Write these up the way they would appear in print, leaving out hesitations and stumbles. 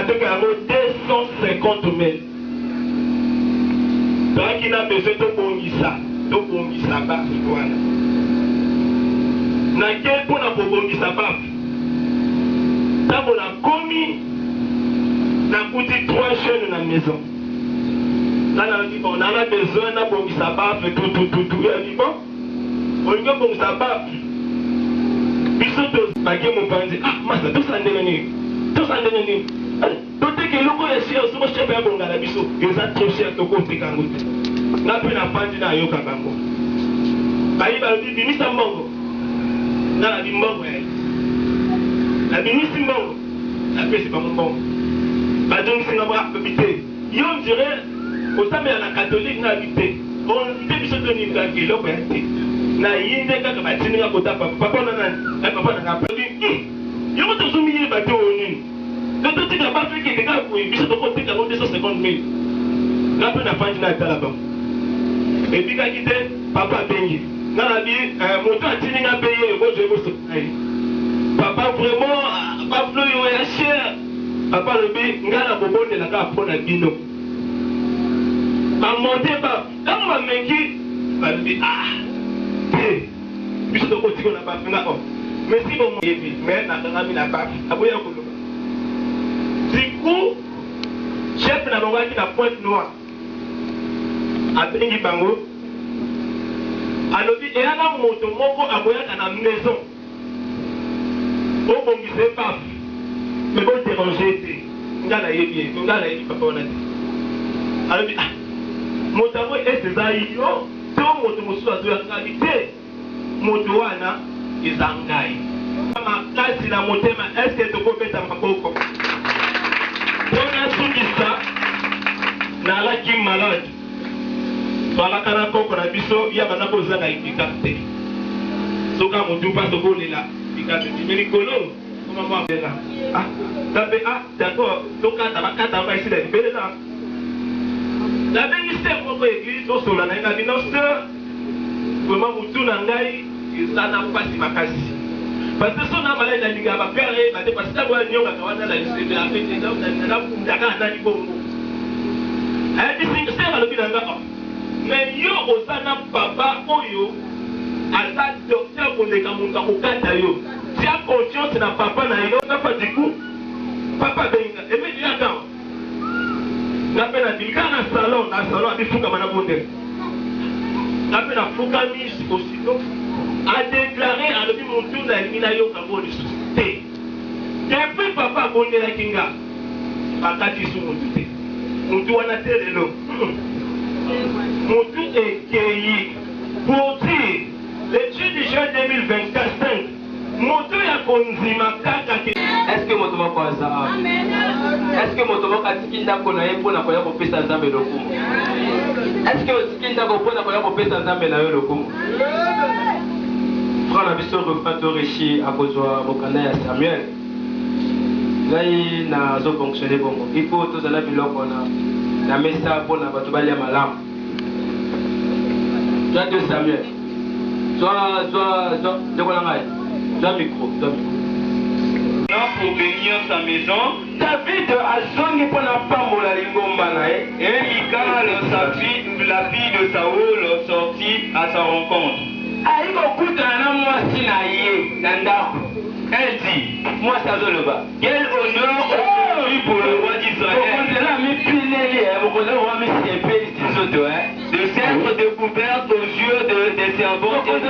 bateau qui a 250 000. Donc il a besoin de bongisa baf wana. Na quel point na bongisa baf? Ça on a commis na coûté 3 jeunes dans la maison. Là on a besoin na bongisa baf tout ya dit bon. On a bongisa baf. Biso to bagé mon pandi. Ah masa to sandene ni. To sandene ni. To te ke loko ya sia so chef ya bongala biso. Eza trop cher to ko te kangote. Na pe na pandi na yoka bango. Bayi ba di binisa mbongo. Na la di mbongo ya. La binisi mbongo. La pe c'est pas mon mbongo. Ba donc singa ba habité. Yo on dirait au sein de la catholique na habité. On dit biso to ni ngaki loko ya te. Na yinde kaka batini ka kota papa na papa na papa ni yo ko tsumi ni bato oni to to tika ba fike de ka ko biso to ko tika 250 000 na pe na pandi na tala ba e bi ka kite papa bengi na la bi moto atini nga payer ko je ko so papa vraiment ba flo yo ya cher papa le bi nga na bobonde la ka pona bino ba monter ba quand ma mengi ba bi biso to ko tiko na ba nga ko mais si bon mais na nga mi na ba aboya ko du coup chef na bango qui na Pointe Noire abengi bango alobi e ana moto moko aboya na maison o bongise pas mais bon déranger te ngala yebi papa ona alobi moto mo ezai yo to moto musu azo ya qualité moto wana izangai makasi na motema est-ce que tokobeta maboko pona sungisa na laki malade balaka na koko na biso ya bana kozanga efficacité soka motu pa tokolela efficacité mais likolo koma mwa mbela tape d'accord tokata bakata ba ici la libéré là la bengi step moko église osola na nga bino sœur vraiment mutu na ngai ezana mpasi makasi parce que son amala na linga ba père ba te parce que wa nyonga ka wana la lisebe avec les hommes na kundaka na libongo distinction à l'obinanga mais yo osana papa oyo aza docteur koleka munga kokata yo tia conscience na papa na yo na pas du coup papa benga immédiatement na pena dilika na salon abifuka mana bonde na pena fuka mis aussitôt a déclaré à l'objet mon tour d'almina yo kaboni susté depuis papa bonde la kinga bakati su monte mutu wana telelo mutu ekeyi pour dire le 10 juin 2025 mutu ya konzima kaka est-ce que moto moko aza est-ce que moto moko atiki ndako na ye mpona koya kopesa nzambe lokumu est-ce que otiki ndako mpona koya kopesa nzambe na yo lokumu frère na biso refato richi akozwa mokanda ya Samuel ngai nazo fonctionner bongo il faut tozala biloko na mesa mpona bato balia malamu toi de Samuel toi ndekola ngai toi micro pour bénir sa maison David a zongi pour la pambola lingomba na et Michal la fille de Saoul sortit à sa rencontre aiko kutana na mwasi na ye na ndako. Elle dit, moi ça veut le bas. Quel honneur aujourd'hui pour le roi d'Israël de s'être découvert aux yeux des servantes et des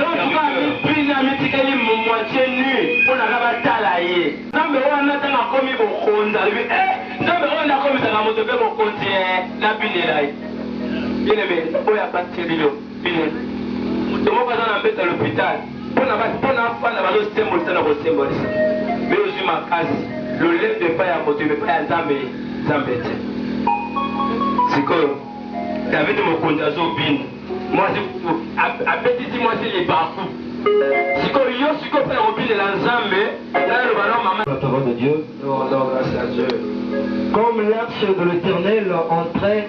à l'hôpital. Mais aussi ma case, le lait de paille à motiver pas à Zambé. C'est comme David de mon compte à Zobin. Moi, à petit moi, c'est les barcous. C'est comme yo, c'est comme faire au de la Zambé. Là, le ballon, maman. La parole de Dieu. Non, grâce à Dieu. Comme l'arche de l'Éternel entrait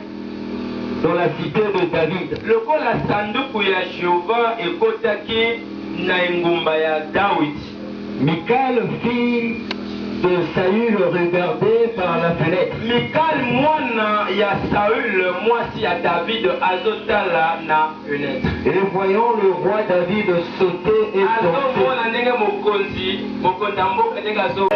dans la cité de David. Le coup la sanduku ya Jéhovah et kotaki na ingumba ya David. Michal, fille de Saül regardait par la fenêtre. Michal mwana ya Saül mwasi ya David azotala na fenêtre. Et voyant le roi David sauter et danser. Azomona ndenge mokonzi ya mboka ndenge azo.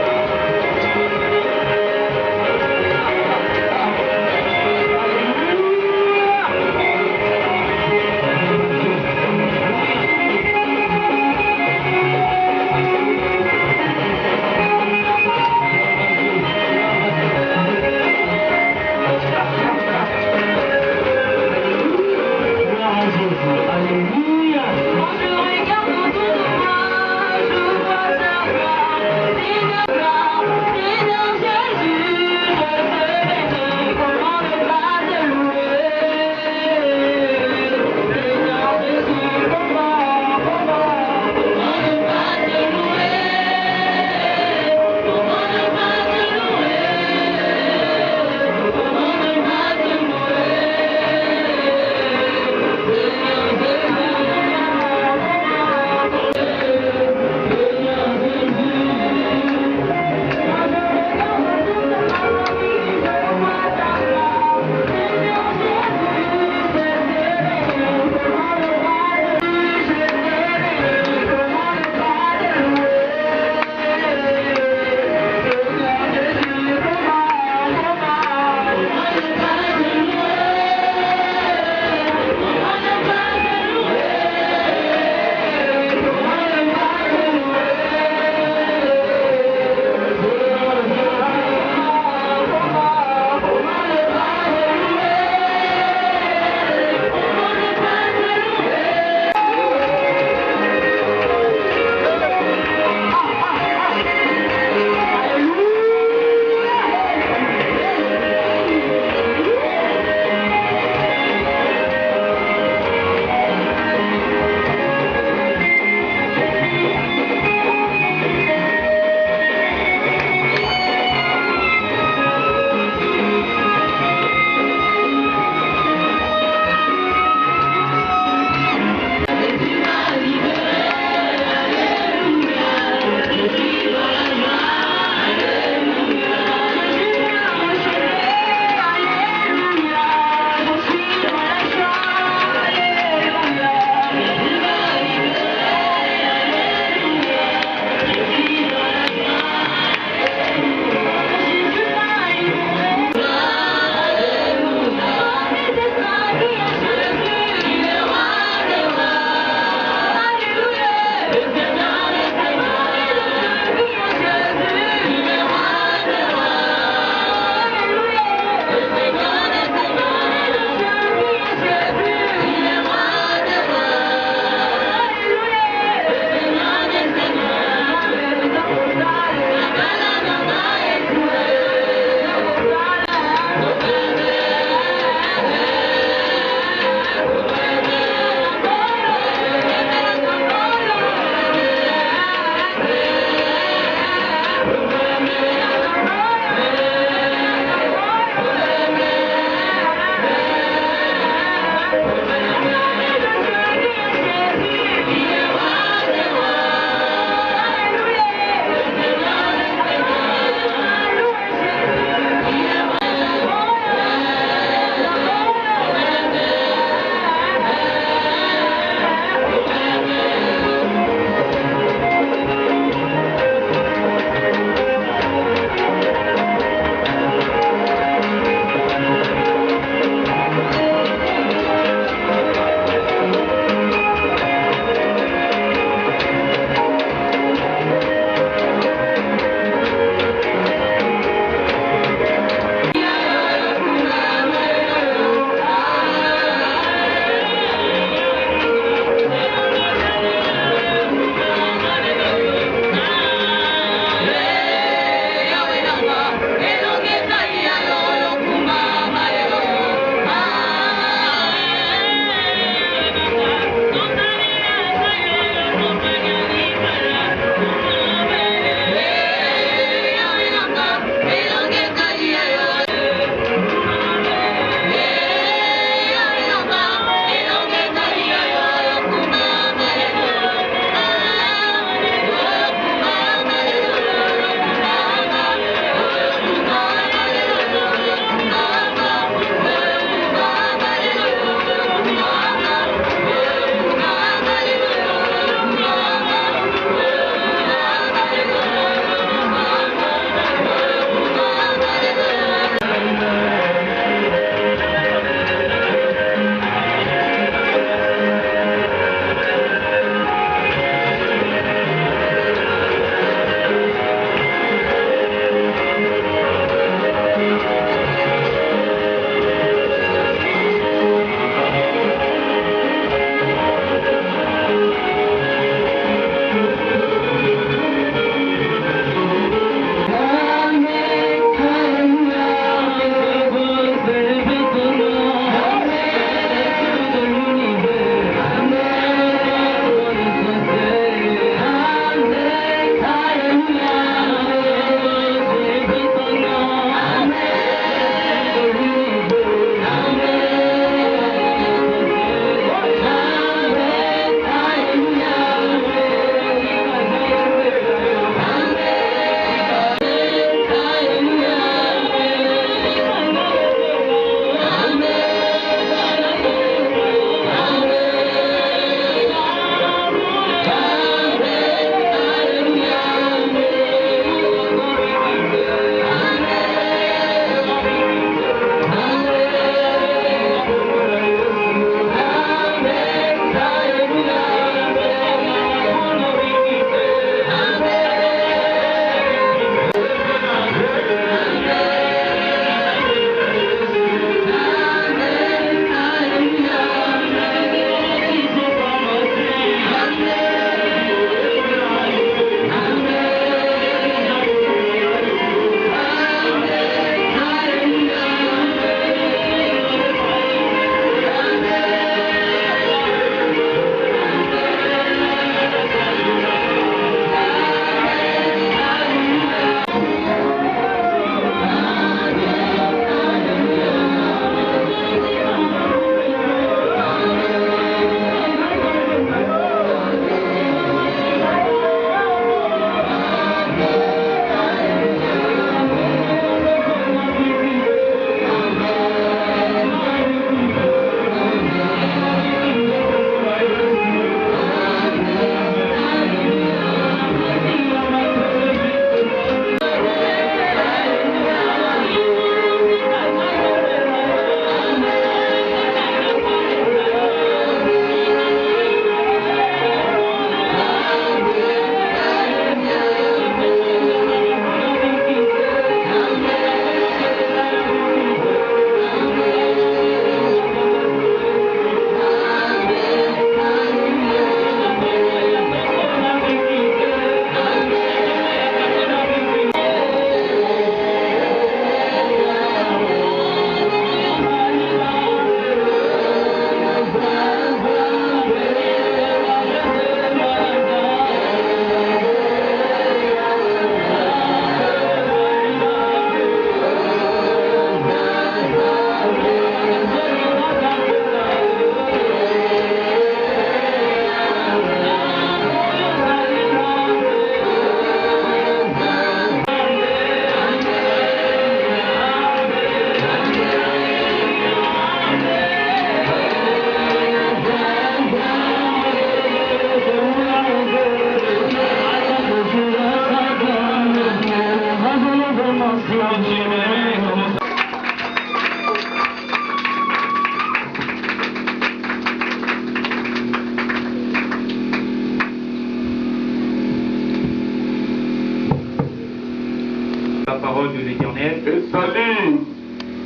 Amen. Et salut,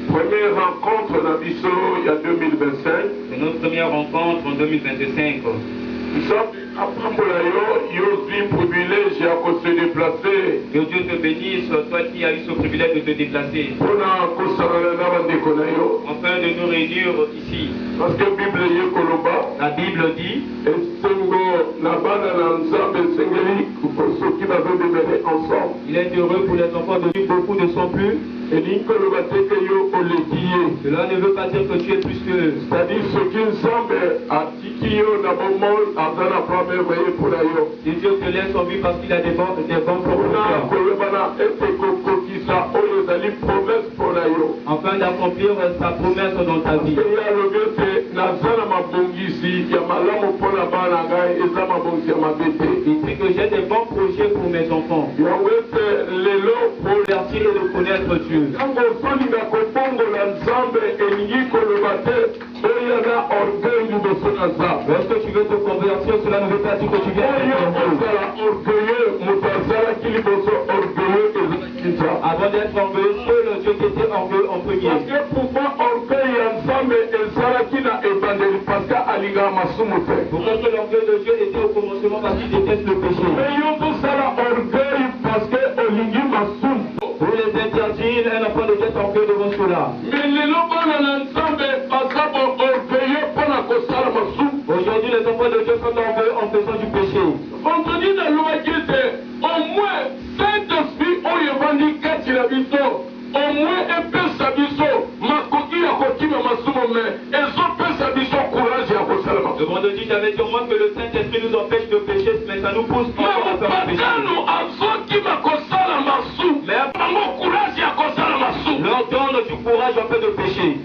première rencontre dans Bisso, il y a 2025. C'est notre première rencontre en 2025. Nous sommes à Pambolayo, il y a aussi un privilège à se déplacer. Que Dieu te bénisse, toi qui as eu ce privilège de te déplacer. Afin de nous réunir ici. Parce que la Bible est Koloba. La Bible dit il est heureux pour les enfants de vivre beaucoup ne sont plus. Cela ne veut pas dire que tu es plus que eux. C'est-à-dire ce qu'il semble à Tikio d'abord à la première veillée pour la yo. Si Dieu te laisse en vie parce qu'il a des bons prophètes. Afin d'accomplir sa promesse dans ta vie. Il dit que j'ai des bons projets pour mes enfants. Pour vertir et de connaître Dieu. Lorsque tu veux te convertir, cela ne veut pas dire que tu viens avant d'être orgueilleux, seul Dieu qui était orgueilleux en premier. Pourquoi que l'orgueil de Dieu était au commencement parce qu'il déteste le péché. Pour les interdire, un enfant de Dieu est orgueilleux devant cela. Aujourd'hui, les enfants de Dieu sont orgueilleux en faisant du péché. Vendredi dans le au moins Saint-Esprit, au moins un peu sabiso, ma coquille à coquille, ma soumé, et son peu sabiso, courage à Kosalama. Le vendredi, j'avais dit au moins que le Saint-Esprit nous empêche de pécher, mais ça nous pousse encore à faire du péché. Leur donne du courage afin de pécher.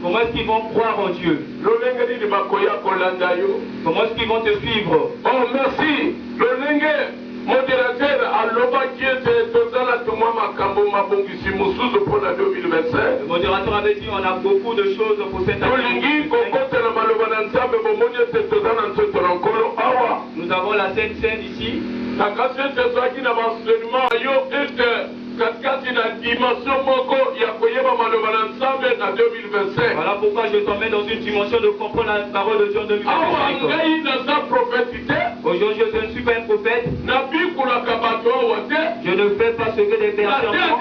Comment est-ce qu'ils vont croire en Dieu? Comment est-ce qu'ils vont te suivre? Oh, merci. Modérateur aloba qui était tozala tumwa makambo mabongisi musuzu pour la 2025. Le modérateur avait dit on a beaucoup de choses pour cette année. Nous avons la Sainte Seine ici. Voilà pourquoi je t'emmène dans une dimension de comprendre la parole de Dieu en 2025. Aujourd'hui, je ne suis pas un prophète. Je ne fais pas ce que des personnes font.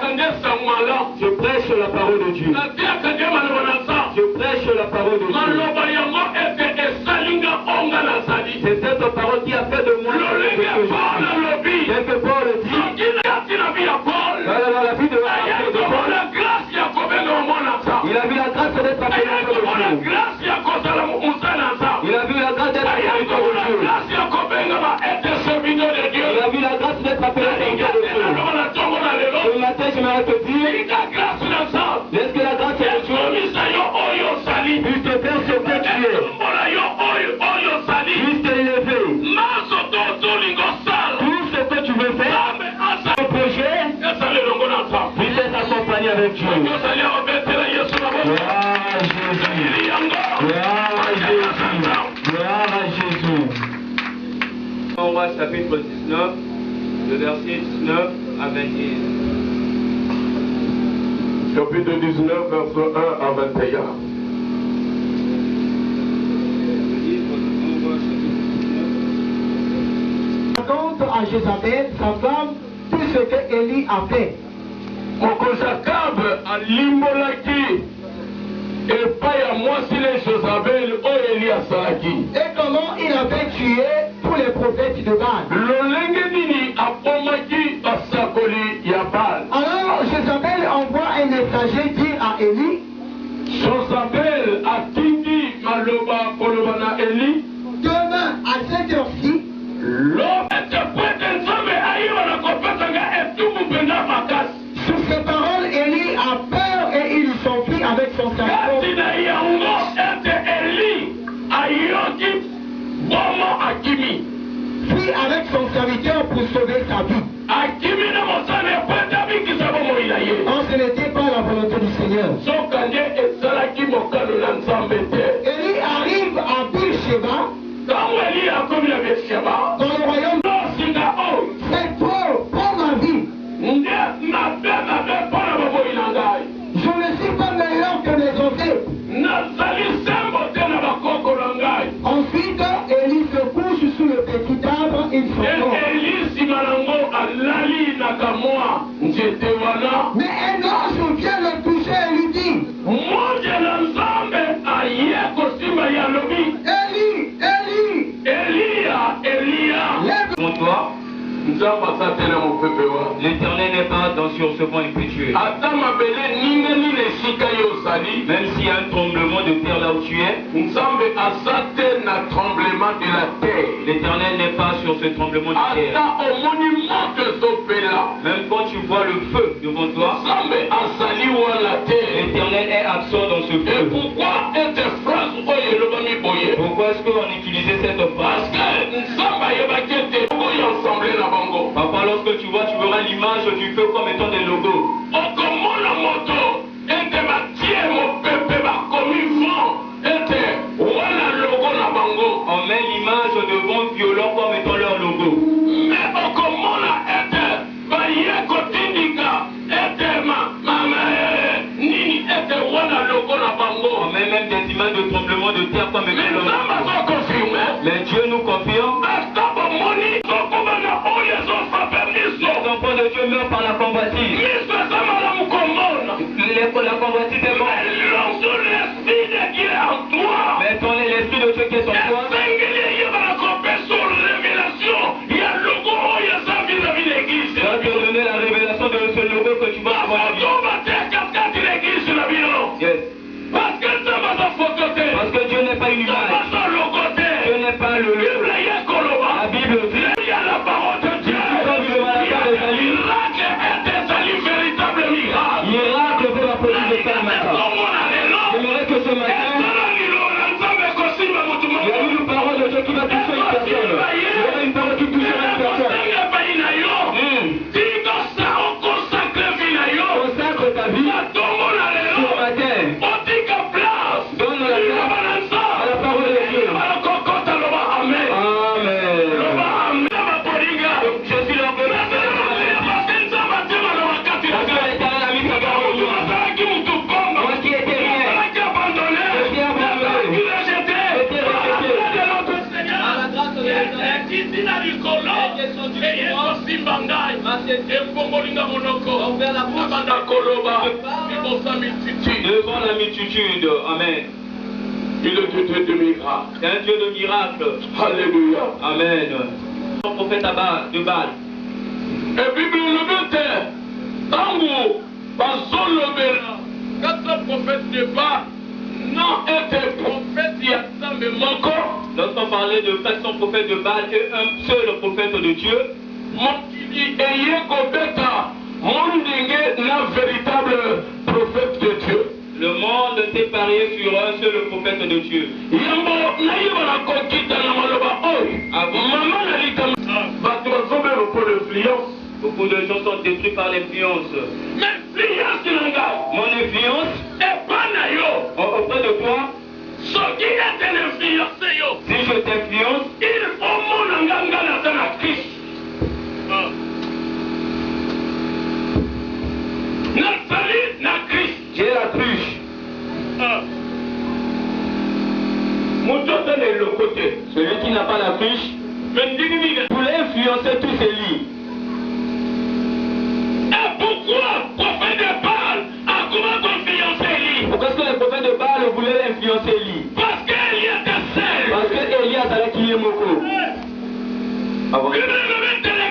Je prêche la parole de Dieu. Je prêche la parole de Dieu. C'est cette parole qui a fait de moi ce que je suis. Quelque Paul dit dans la vie de Paul, il a vu la grâce d'être appelé de Dieu. Il a vu la grâce d'être appelé de Dieu. Il a vu la grâce d'être appelé de Dieu. Ce matin, je me te dire, est-ce que la grâce de Dieu puisse te faire ce que tu es, puisse t'élever, tout ce que tu veux faire, ton projet, puisse être accompagné avec Dieu. Gloire à Jésus. Gloire à Jésus. Gloire à Jésus. Romains chapitre 19, le verset 19 à 21. Chapitre 19, verset 1 à 21. Raconte à Jézabel, sa femme, tout ce que Élie a fait. Mokosakab a limbolaki et pas à moi si les Jézabel ou Élie a salaki. Et comment il avait tué tous les prophètes de Baal. L'olengedini a pomaki a sakoli yabal. Alors Jézabel envoie un messager dire à Élie, Jézabel a tindi maloba kolobana Élie. demain à cette heure-ci, sur ces paroles, Élie a peur et il s'enfuit avec son serviteur. Fuit avec son serviteur pour sauver sa vie. Or, ce n'était pas la volonté du Seigneur. Élie arrive à Beersheba, dans le royaume. C'est trop pour ma vie. L'Éternel n'est pas sur ce point impétueux. Même s'il y a un tremblement de terre là où tu es, l'Éternel n'est pas sur ce tremblement de terre. Même quand tu vois le feu devant toi, l'Éternel est absent dans ce feu. Pourquoi est-ce qu'on utilisait cette phrase? Parfois lorsque tu verras l'image du feu comme étant des logos. On met l'image de vent violent comme étant leur logo. On met même des images de tremblement de terre comme étant leur logo. Mais Dieu nous confirme. Les enfants de Dieu meurent par la convoitise. La convoitise est morte. Mais ton l'esprit de Dieu qui est en toi. Va te donner la révélation de ce logo que tu vas avoir. Yes. Parce que Dieu n'est pas une image. Dieu n'est pas le logo. La Bible dit. Miracle pour la police de ce matin. J'aimerais que ce matin, il y a une parole de Dieu qui va toucher une personne. Il y aura une parole qui touchera une personne. Consacre ta vie ce matin. Donne la place à la parole de Dieu. Amen. Je suis leur devant la multitude. Amen. Il est un Dieu de miracles. C'est un Dieu de miracles. Alléluia. Amen. Le prophète de Baal. Et Bible le matin, tango, bazolobera, quand le prophète de Baal non était prophète, il y a ça mais encore. Lorsqu'on parlait de 400 prophètes de Baal et un seul prophète de Dieu, Mokili eye kobeta, mondenge na véritable prophète de Dieu. le monde s'est parié sur un seul prophète de Dieu. Yambo na yibara kokita na maloba oy. Maman na likam bato bazombe pour l'influence. Beaucoup de gens sont détruits par l'influence. L'influence nanga. Mon influence est pas na yo. Auprès de toi. Ce qui est un influence yo. Si je t'influence, il faut mon nganga na Christ. Na Christ. J'ai la cruche. Le côté. Celui qui n'a pas la cruche voulait influencer tous ses lits. Et pourquoi le prophète de Baal a comment influencer lui? Pourquoi est-ce que le prophète de Baal voulait influencer lui? Parce qu'Élie était seul. Parce que Élie a dit qu'il est moko. Les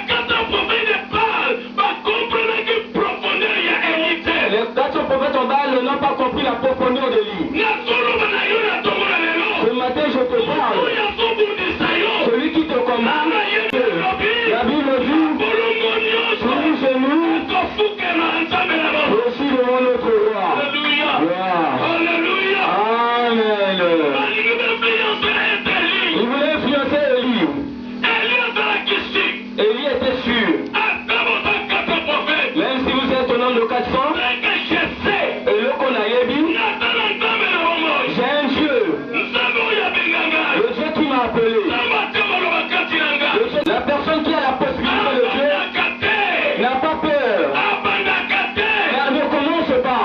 400 prophètes de Baal va comprendre que profondeur il y a Élie. Les 400 prophètes de Baal n'ont pas compris la profondeur de lui. Ce matin je te parle. Celui qui te commande. La Bible dit. Sur genou. Aussi devant notre roi. Alléluia. Alléluia. Amen. Il voulait influencer Élie. Élie était sûr. Même si vous êtes au nombre de 400. Et le qu'on a dit. J'ai un Dieu. Le Dieu qui m'a appelé. La personne qui a la possibilité de Dieu n'a pas peur. Mais ne commence pas.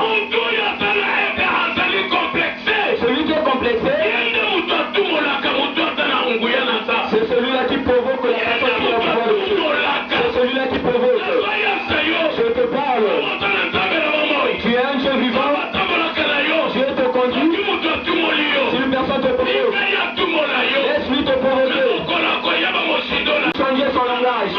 Celui qui est complexé, c'est celui-là qui provoque la personne qui a le pouvoir de Dieu. C'est celui-là qui provoque. Je te parle. Tu es un Dieu vivant. Dieu te conduit. Si une personne te provoque, laisse-lui te provoquer. Changer son langage.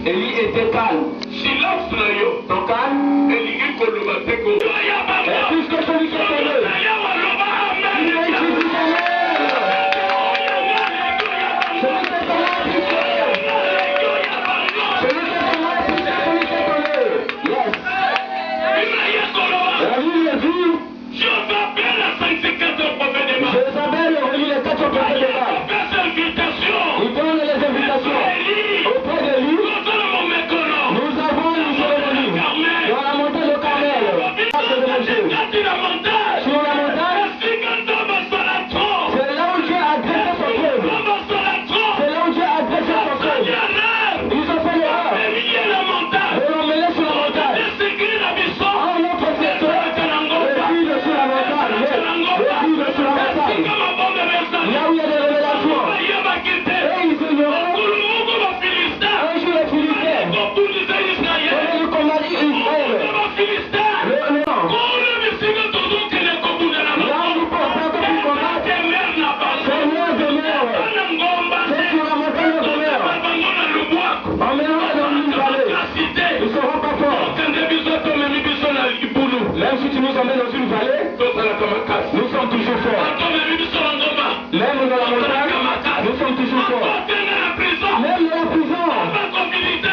Élie était calme. Silence na yo. Ton calme. Elingi koloba teko. Et puisque celui qui est tombé, il va utiliser son air. Celui qui est tombé, celui qui est tombé. Yes. La Bible dit, Jézabel relie les 4 prophètes de Baal. Il donne les invitations. Auprès de lui, nous avons une cérémonie dans la montagne de Carmel. Sur la montagne, c'est là où Dieu a dressé son trône. C'est là où Dieu a dressé son trône. Ils ont fait l'erreur de l'emmener sur la montagne. En notre secteur, le guide sur la montagne. Le guide sur la montagne. Là où il y a des révélations. Et ils ignorent. Un jour les Philistins, on lui commande Israël. Le nom. Là où nous pensons que pour combattre, c'est loin de mer. C'est sur la montagne de mer. Emmenons-les dans une vallée. Ils ne seront pas forts. Même si tu nous emmènes dans une vallée, nous sommes toujours forts. Même dans la montagne, nous sommes toujours forts. Même dans la prison,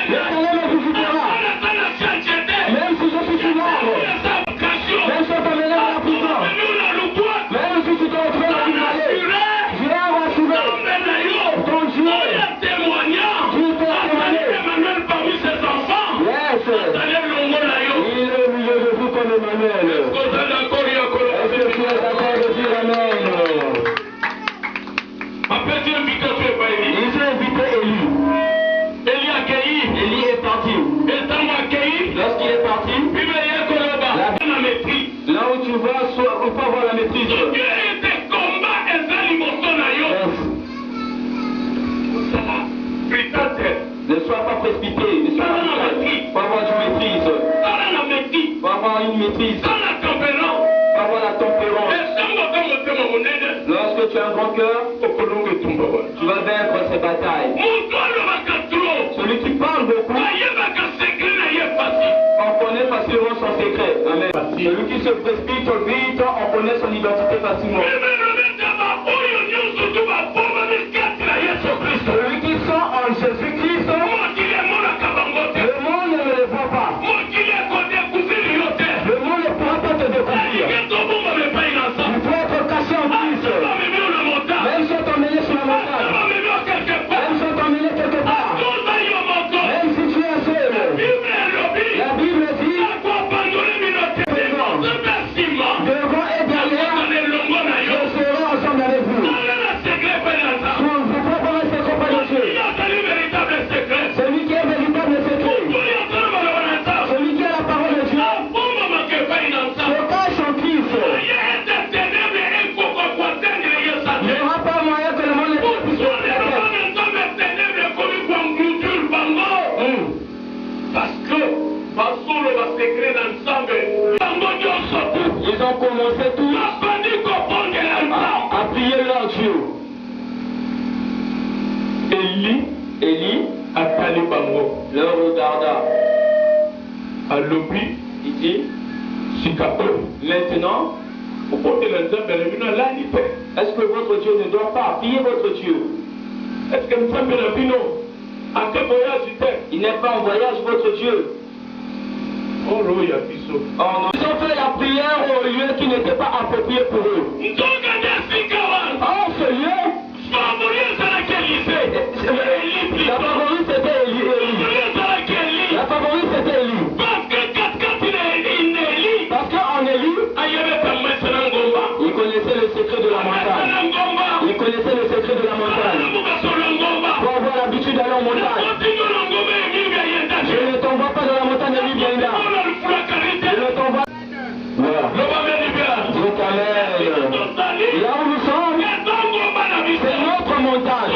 l'Éternel me visitera. Même si je suis sous l'arbre, même si on t'emmène dans la prison, même si tu te retrouves dans une vallée, viens rassurer ton Dieu. Dieu t'a témoigné. Yes. Il est au milieu de vous comme Emmanuel. Est-ce que tu es d'accord de dire Amen? Ils ont invité Élie. Élie est parti. Lorsqu'il est parti, là où tu vas, on peut avoir la maîtrise. Ne sois pas précipité, ne sois pas calme. Faut avoir une maîtrise. Faut avoir une maîtrise. Faut avoir la tempérance. Lorsque tu as un grand cœur, tu vas vaincre ces batailles. Celui qui parle beaucoup, on connaît facilement son secret. Amen. Celui qui se précipite vite, on connaît son identité facilement. Celui qui sent en Jésus-Christ, le monde ne le voit pas. Le monde ne pourra pas te découvrir. Il faut être caché en Christ. Même si on t'emmène sur la montagne, même si on t'emmène quelque part, même si tu es seul, la Bible dit devant et derrière, je serai ensemble avec vous. Vous préparez ce combat de Dieu. Celui qui est véritable secret, celui qui a la parole de Dieu, se cache en Christ. Il n'y aura pas moyen que le monde ne puisse se Ils ont commencé tous à prier leur Dieu. Élie le regarda. Il dit, maintenant, est-ce que votre Dieu ne doit pas prier votre Dieu? Il n'est pas en voyage, votre Dieu. Oh non. Ils ont fait la prière au lieu qui n'était pas approprié pour eux. Oh, ce lieu, la favorite c'était Élie. La favorite c'était Élie. Parce qu'en Élie, il connaissait le secret de la montagne. Il connaissait le secret de la montagne. Pour avoir l'habitude d'aller en montagne. Je ne t'envoie pas dans la montagne de Libéria. Je ne t'envoie pas. Voilà. Là où nous sommes, c'est notre montagne.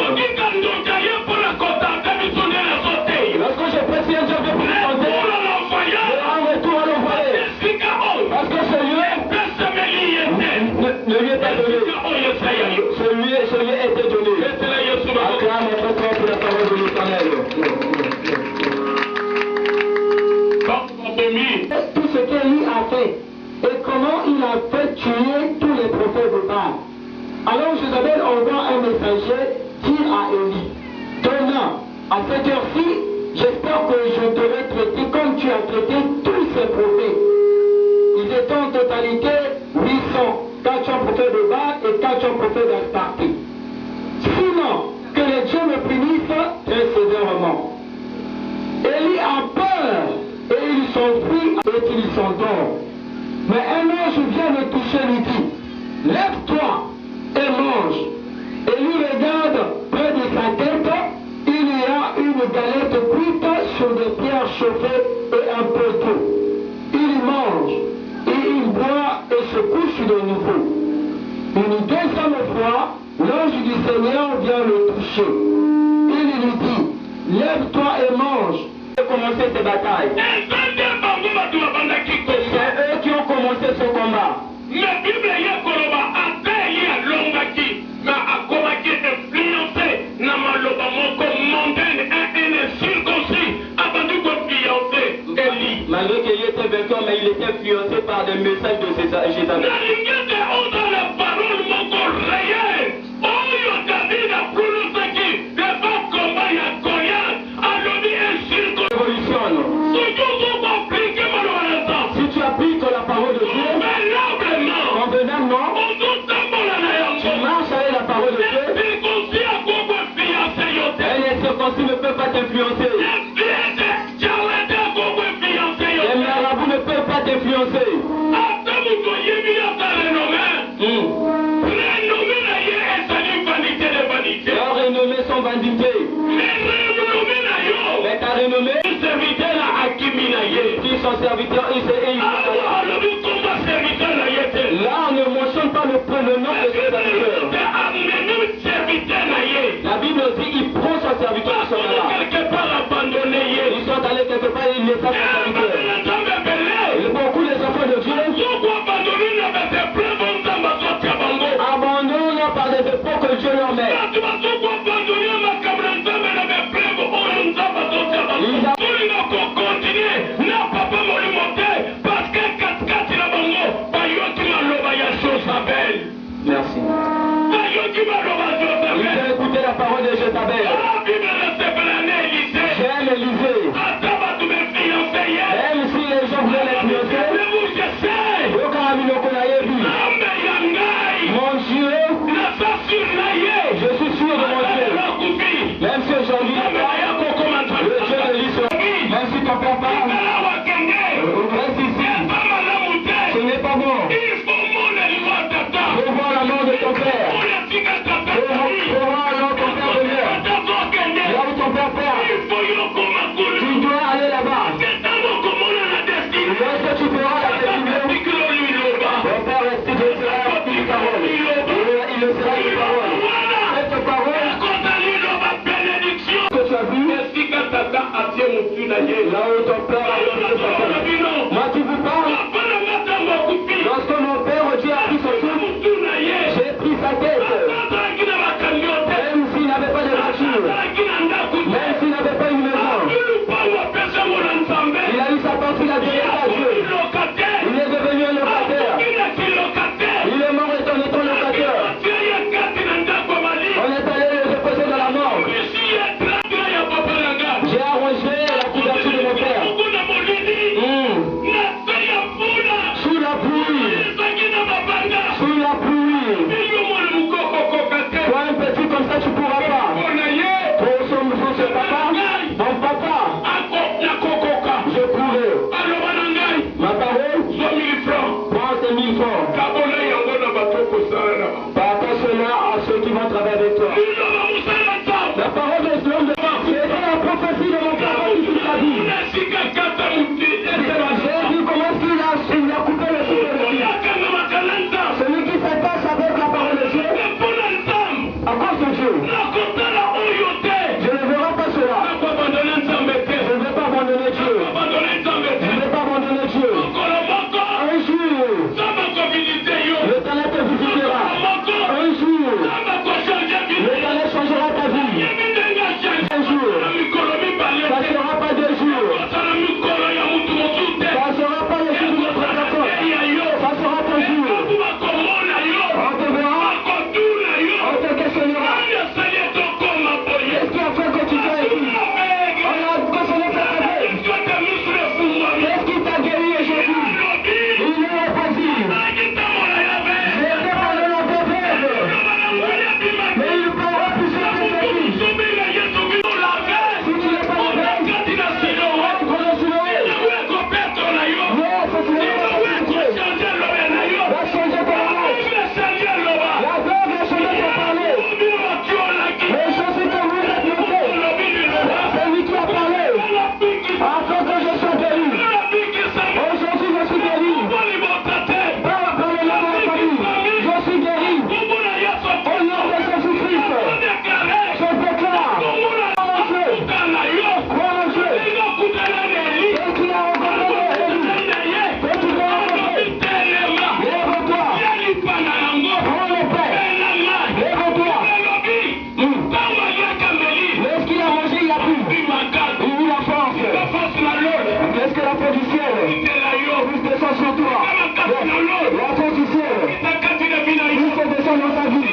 ennemi. Tout ce qu'Élie a fait et comment il a fait tuer tous les prophètes de Baal. Alors Jézabel envoie un messager dire à Élie, demain, à cette heure-ci, j'espère que je devrais traiter comme tu as traité tous ces prophètes. Ils étaient en totalité 800, 400 prophètes de Baal et 400 prophètes d'Astarté. Sinon, que les dieux me punissent très sévèrement. Élie a peur et il s'enfuit et il s'endort. Mais un ange vient le toucher, lui dit, lève-toi et mange. Et lui regarde près de sa tête, il y a une galette cuite sur des pierres chauffées et un peu d'eau. Il mange et il boit et se couche de nouveau. Une deuxième fois, l'ange du Seigneur vient le toucher. Il lui dit, lève-toi et mange. Et commencer ces batailles. C'est eux qui ont commencé ce combat. Mais Bible est koloba ateli alongaki na akomaki influencé na maloba moko mondaine et circoncis abandi ko fiancé Élie. Malgré qu'il était vainqueur, mais il était influencé par des messages de Jézabel. Na lingete oza la parole moko réelle. Oyo David a prononcé devant combat ya Goliath alobi et circoncis. Révolution. Si tu appliques la parole de Dieu, convenablement, tu marches avec la parole de Dieu, un incirconcis ne peut pas t'influencer. Les marabouts ne peuvent pas t'influencer. Leurs renommées sont vanité. Mais ta renommée, qui sont serviteurs, là on ne mentionne pas le nom de ce serviteur. La Bible dit il prend son serviteur qui sont là. Ils sont allés quelque part et ils laissent son serviteur. Et beaucoup des enfants de Dieu abandonnent par des efforts que Dieu leur met. Merci. Il a écouté la parole de Jézabel. J'aime Élisée. Même si les gens voulaient l'influencer, mon Dieu, je suis sûr de mon Dieu. Même si aujourd'hui, le Dieu de l'Israël, même si ton père parle, reste ici. Ce n'est pas bon. Faut voir la mort de ton père. Faut voir la mort de ton père demeure. Là où ton père perd, tu dois aller là-bas. Lorsque tu feras la destinée, ton père restera une parole. Il le sera une parole. Cette parole que tu as vue, là où ton père a pris sa parole. Moi qui vous parle, lorsque mon père Dieu a pris son souffle, j'ai pris sa tête. Même s'il n'avait pas de voiture, même s'il n'avait pas une maison, il a eu sa part, il a donné à Dieu. Il est devenu un locataire. Il est mort étant locataire. On est allé le déposer dans la mort. J'ai arrangé la couverture de mon père. L'appel du ciel. Puisse descendre sur toi. L'appel du ciel. Puisse descendre dans ta vie.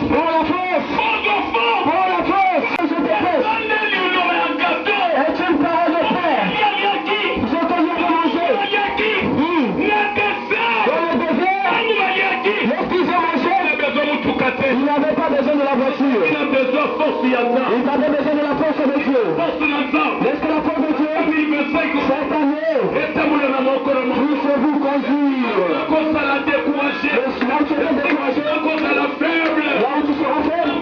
Prends la force. Prends la force. Je te presse. Est une parole de paix. Je te viens de manger. Dans le désert, lorsqu'ils ont mangé, il n'avait pas besoin de la voiture. Il avait besoin de la force de Dieu. Est-ce que la force de Dieu, cette année, puisse-vous conduire là où tu es découragé, là où tu seras faible.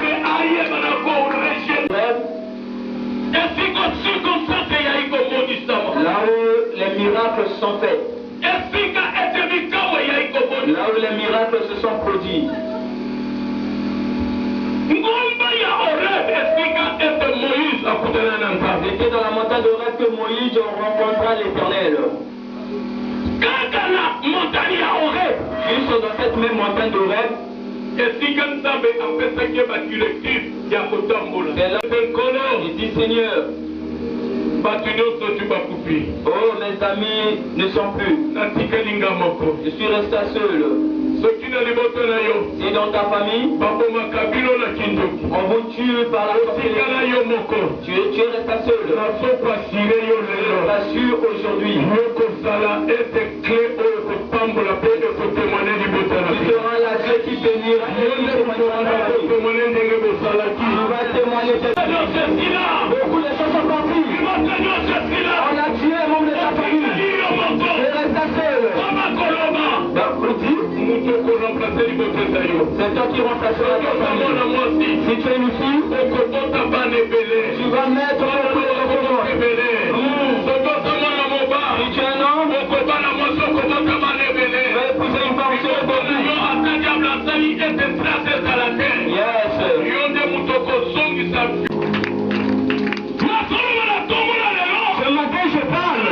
Là où les miracles sont faits, là où les miracles se sont produits. C'était dans la montagne de Horeb que Moïse rencontra l'Éternel. Juste dans cette même montagne d'Horeb, c'est là qu'il dit Seigneur, oh mes amis ne sont plus. Je suis resté seul. Et dans ta famille, on vous tue par la sorcellerie. Tu es resté seul. Je t'assure aujourd'hui. Tu seras la Dieu qui bénira et qui témoignera dans la vie. Tu vas témoigner. Beaucoup de choses sont parties. On a tué un membre de ta famille. Je reste seul. C'est toi qui remplacera ta famille. Si tu es une fille, tu vas mettre le coup de la si tu es un homme, tu vas épouser une femme sur le bébé. Ce matin, je parle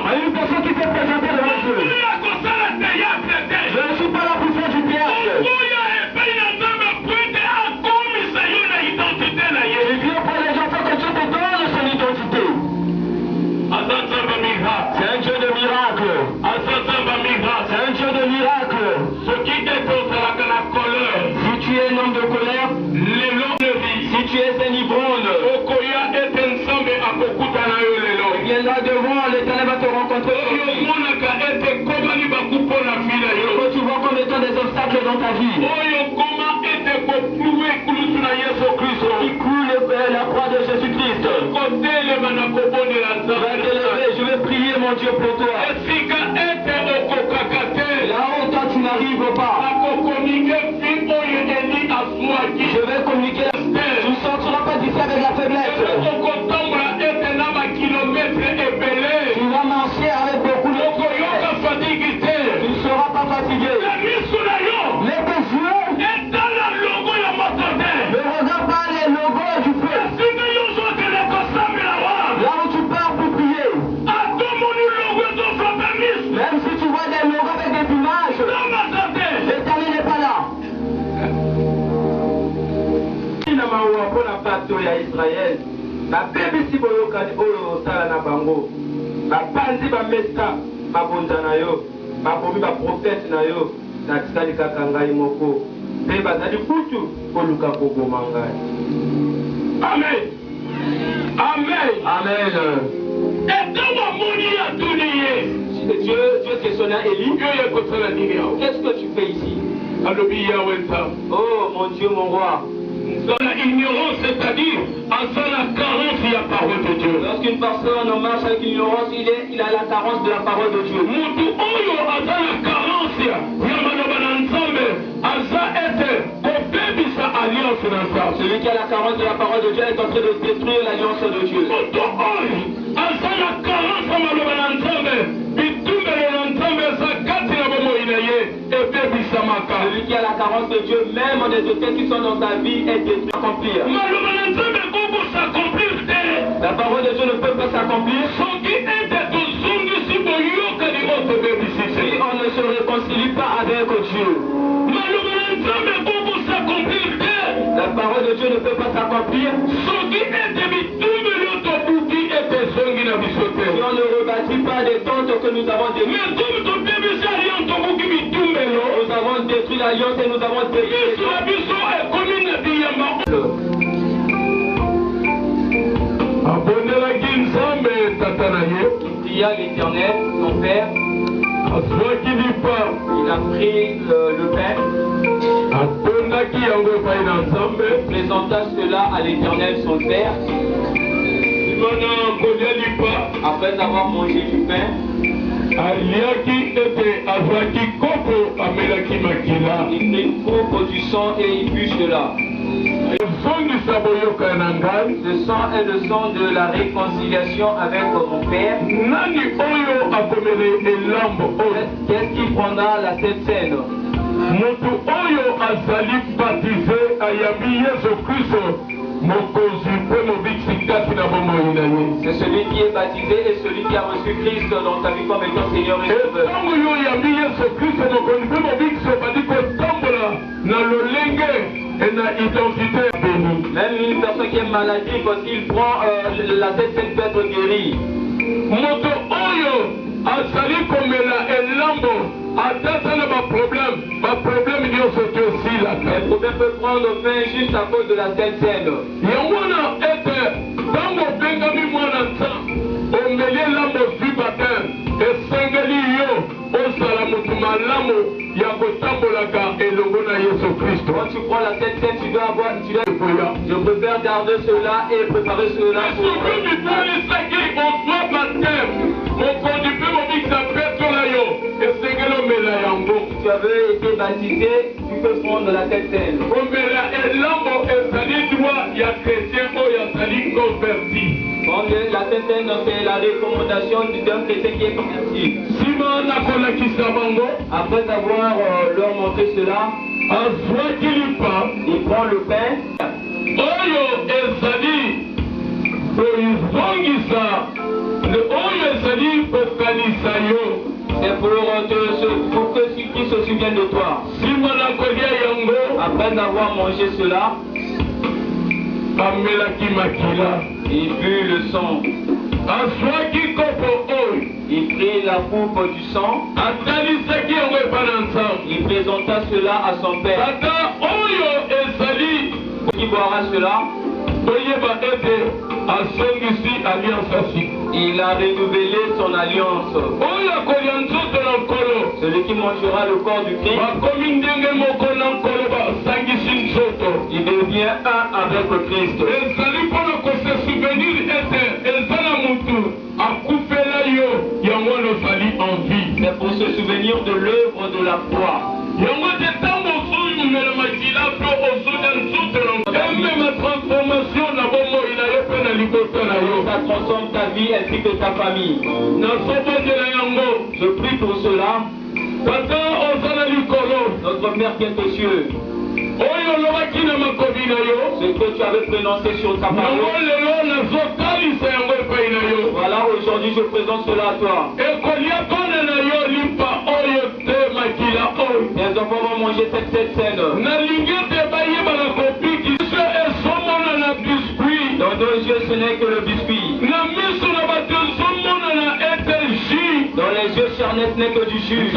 à une personne qui s'est présentée devant Dieu. Je ne suis pas là pour faire du théâtre. Je viens pour les enfants que Dieu te donne son identité. C'est un Dieu de miracle. C'est un Dieu de miracle. Si tu es un homme de colère, si tu es un ivrogne, il viendra devant, l'Éternel va te rencontrer. Quand tu vois comme étant des obstacles dans ta vie, qui cloue la croix de Jésus-Christ, je vais prier mon Dieu pour toi. Là où toi tu n'arrives pas, je vais communiquer. Tu ne sortiras pas d'ici avec la faiblesse. Tu vas marcher avec beaucoup de fatigue. Tu ne seras pas fatigué. Mais tes yeux ne regardent pas les logos du feu. Là où tu pars pour prier, même si tu vois des logos avec des images, l'Éternel n'est pas là. Israël, la BBC boyokani oyo osala na bango, bapanzi bamesa mabonza na yo, babomi baprofete na yo, natikali kaka ngai moko, mpe bazali kutu koluka koboma ngai. Amen. Amen. Amen. Dieu questionna Élie. Qu'est-ce que tu fais ici? Oh mon Dieu, mon roi. Dans l'ignorance, c'est-à-dire en faisant la carence de la parole de Dieu. Lorsqu'une personne marche avec l'ignorance, il a la carence de la parole de Dieu. Celui qui a la carence de la parole de Dieu est en train de détruire l'alliance de Dieu. Celui qui a la carence de Dieu, même en des hôtels qui sont dans sa vie, est détruit à accomplir. La parole de Dieu ne peut pas s'accomplir si on ne se réconcilie pas avec Dieu. La parole de Dieu ne peut pas s'accomplir plupart des tentes que nous avons détruites. Nous avons détruit l'alliance et nous avons détruit les il y a l'Éternel, son Père. Il a pris le pain. Il présenta cela à l'Éternel, son Père. Après avoir mangé du pain, il prit une coupe du sang et il but cela. Le sang est le sang de la réconciliation avec mon Père. Qu'est-ce qui prendra la Sainte Seine? C'est celui qui est baptisé et celui qui a reçu Christ dans sa vie comme étant Seigneur et Sauveur. Même une personne qui est maladie, quand il prend la tête, peut être guérie. Le problème peut prendre fin juste à cause de la Sainte Seine. Quand tu prends la Sainte Seine, tu dois avoir, je préfère garder cela et préparer cela pour tu avais été baptisé, tu peux prendre la Sainte Seine. La Sainte Seine, c'est la recommandation d'un chrétien qui est converti. Après avoir leur montré cela, il prend le pain. C'est pour que ceux qui se souviennent de toi. Après avoir mangé cela, il but le sang. Il prit la coupe du sang. Il présenta cela à son père. Qui boira cela? Il a renouvelé son alliance. Celui qui mangera le corps du Christ, il devient un avec le Christ. C'est pour se souvenir de l'œuvre de la croix. Ça transforme ta vie ainsi que ta famille. Je prie pour cela. Notre Père qui est aux cieux, ce que tu avais prononcé sur ta parole, voilà, aujourd'hui je présente cela à toi. Les enfants vont manger cette scène. Dans nos yeux, ce n'est que le biscuit. Dans les yeux charnels, ce n'est que du jus.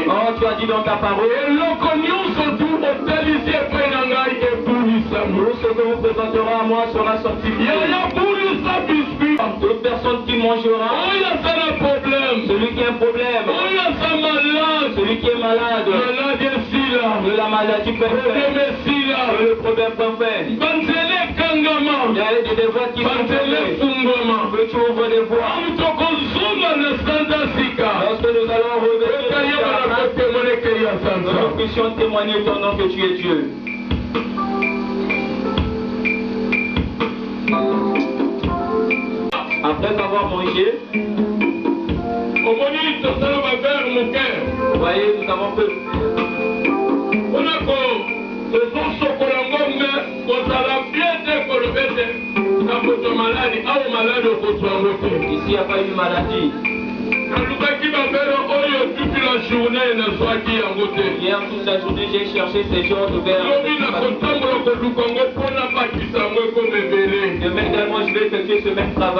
Oh, tu as dit dans ta parole. Tout ce que vous présenterez à moi sera sanctifié. Toute personne qui mangera, celui qui a un problème, celui qui est malade, de la maladie peut faire, le problème peut faire. Il y a des voies qui sont fermées. Que tu ouvres des voies. Lorsque nous allons revenir, nous puissions témoigner ton nom que tu es Dieu. Après avoir mangé, vous voyez, nous avons fait. Ici, il n'y a pas eu de maladie. Hier, toute la journée, j'ai cherché ces genres de verres. Demain également, je vais effectuer ce même travail.